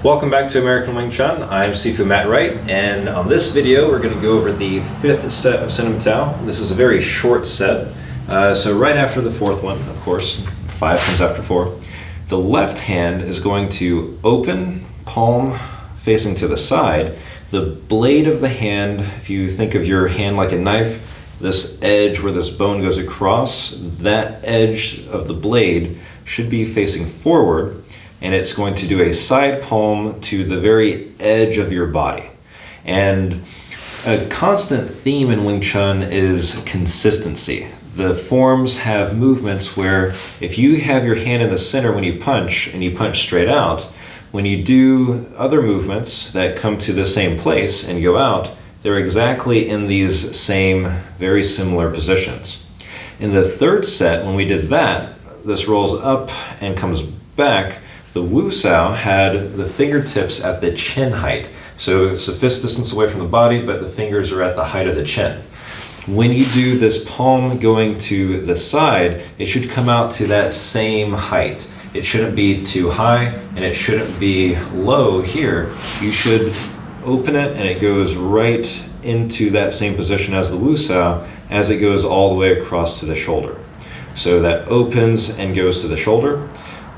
Welcome back to American Wing Chun. I'm Sifu Matt Wright, and on this video we're going to go over the fifth set of Siu Nim Tau. This is a very short set, so right after the fourth one, of course, 5 comes after 4. The left hand is going to open, palm facing to the side. The blade of the hand, if you think of your hand like a knife, this edge where this bone goes across, that edge of the blade should be facing forward, and it's going to do a side palm to the very edge of your body. And a constant theme in Wing Chun is consistency. The forms have movements where if you have your hand in the center when you punch and you punch straight out, when you do other movements that come to the same place and go out, they're exactly in these same very similar positions. In the third set, when we did that, this rolls up and comes back. The Wu Sao had the fingertips at the chin height. So it's a fist distance away from the body, but the fingers are at the height of the chin. When you do this palm going to the side, it should come out to that same height. It shouldn't be too high and it shouldn't be low here. You should open it and it goes right into that same position as the Wu Sao as it goes all the way across to the shoulder. So that opens and goes to the shoulder.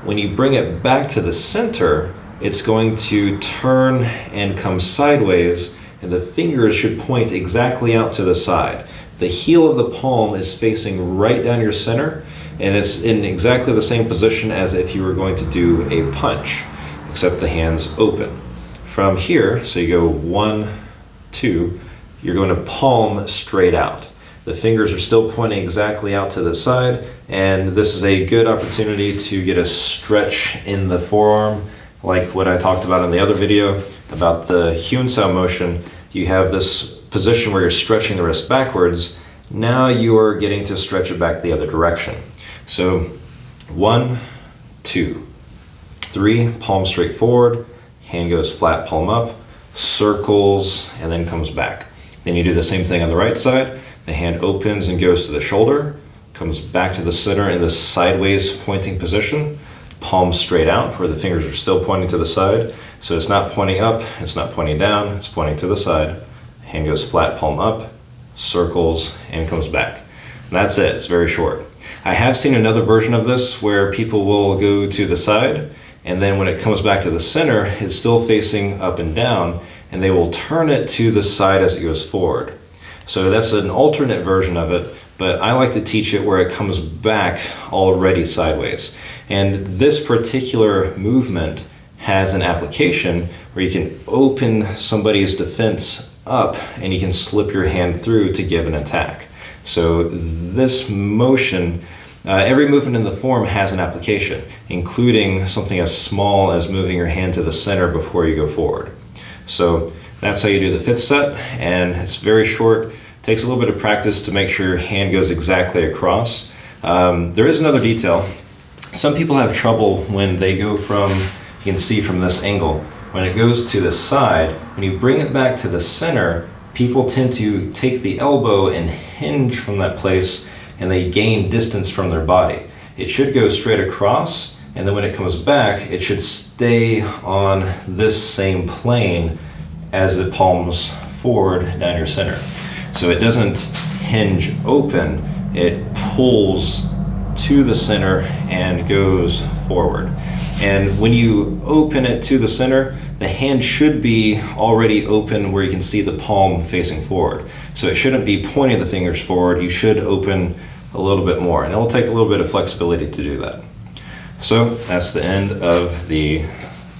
When you bring it back to the center, it's going to turn and come sideways, and the fingers should point exactly out to the side. The heel of the palm is facing right down your center, and it's in exactly the same position as if you were going to do a punch, except the hand's open. From here, so you go 1, 2, you're going to palm straight out. The fingers are still pointing exactly out to the side, and this is a good opportunity to get a stretch in the forearm, like what I talked about in the other video about the Hyun Sao motion. You have this position where you're stretching the wrist backwards. Now you are getting to stretch it back the other direction. So 1, 2, 3, palm straight forward, hand goes flat, palm up, circles, and then comes back. Then you do the same thing on the right side. The hand opens and goes to the shoulder, comes back to the center in this sideways pointing position, palm straight out where the fingers are still pointing to the side. So it's not pointing up, it's not pointing down, it's pointing to the side. Hand goes flat, palm up, circles, and comes back. And that's it, it's very short. I have seen another version of this where people will go to the side, and then when it comes back to the center, it's still facing up and down, and they will turn it to the side as it goes forward. So that's an alternate version of it, but I like to teach it where it comes back already sideways. And this particular movement has an application where you can open somebody's defense up and you can slip your hand through to give an attack. So this motion, every movement in the form has an application, including something as small as moving your hand to the center before you go forward. So that's how you do the fifth set, and it's very short. Takes a little bit of practice to make sure your hand goes exactly across. There is another detail. Some people have trouble when they go from, you can see from this angle, when it goes to the side, when you bring it back to the center, people tend to take the elbow and hinge from that place, and they gain distance from their body. It should go straight across, and then when it comes back, it should stay on this same plane as it palms forward down your center. So it doesn't hinge open, it pulls to the center and goes forward. And when you open it to the center, the hand should be already open where you can see the palm facing forward. So it shouldn't be pointing the fingers forward, you should open a little bit more. And it will take a little bit of flexibility to do that. So that's the end of the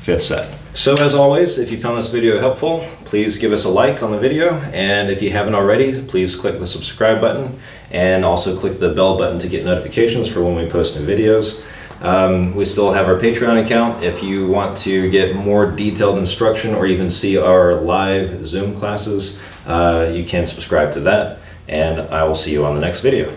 fifth set. So as always, if you found this video helpful, please give us a like on the video, and if you haven't already, please click the subscribe button and also click the bell button to get notifications for when we post new videos. We still have our Patreon account. If you want to get more detailed instruction or even see our live Zoom classes, you can subscribe to that, and I will see you on the next video.